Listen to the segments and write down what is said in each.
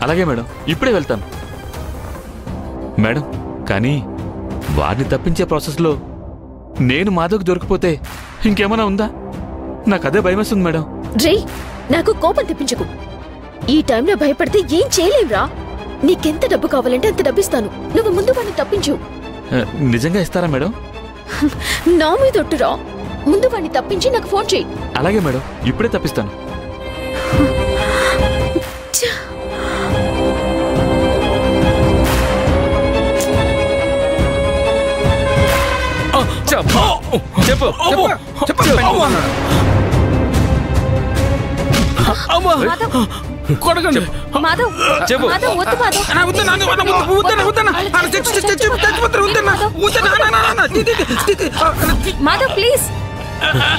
అలాగే మేడం, ఇప్పుడే వెళ్తాను. మేడం, కానీ వారిని తప్పించే ప్రాసెస్లో నేను మాధవ్కి దొరికిపోతే ఇంకేమైనా ఉందా? నాకు అదే భయమేస్తుంది మేడం. రే, నాకు కోపం తెప్పించకు. ఈ టైంలో భయపడితే ఏం చేయలేవురా. నీకెంత డబ్బు కావాలంటే అంత డబ్బిస్తాను. నువ్వు ముందు వాడిని తప్పించు. నిజంగా ఇస్తారా మేడం? నా మీద ఒట్టురా. ముందు వాడిని తప్పించి నాకు ఫోన్ చేయి. అలాగే మేడం, ఇప్పుడే తప్పిస్తాను.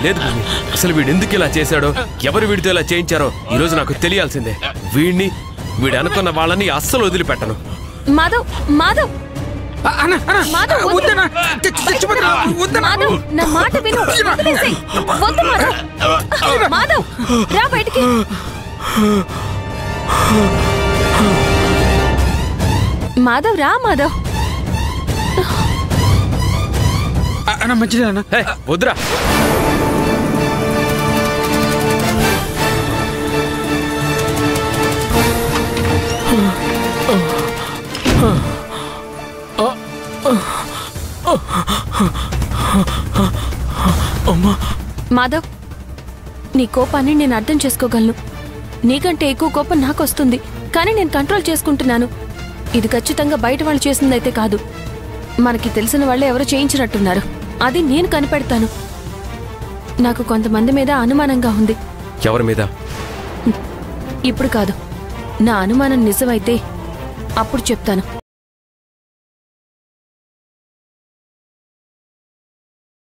లేదు భూమి, అసలు వీడు ఎందుకు ఇలా చేశాడో, ఎవరు వీడితో ఇలా చేయించారో ఈరోజు నాకు తెలియాల్సిందే. వీడు అనుకున్న వాళ్ళని అస్సలు వదిలిపెట్టను. మాధవ్, మాధవ్, నా మాట విను. వద్దు మాధవ్. మాధవ్, రా బయటికి. మాధవ్, రా మాధవ్. మంచిదేనా? వద్దురా. మాధవ్, నీ కోపాన్ని నేను అర్థం చేసుకోగలను. నీకంటే ఎక్కువ కోపం నాకు వస్తుంది, కానీ నేను కంట్రోల్ చేసుకుంటున్నాను. ఇది ఖచ్చితంగా బయట వాళ్ళు చేసిందైతే కాదు. మనకి తెలిసిన వాళ్ళే ఎవరో చేయించినట్టున్నారు. అది నేను కనిపెడతాను. నాకు కొంతమంది మీద అనుమానంగా ఉంది. ఎవరి మీద? ఇప్పుడు కాదు. నా అనుమానం నిజమైతే అప్పుడు చెప్తాను.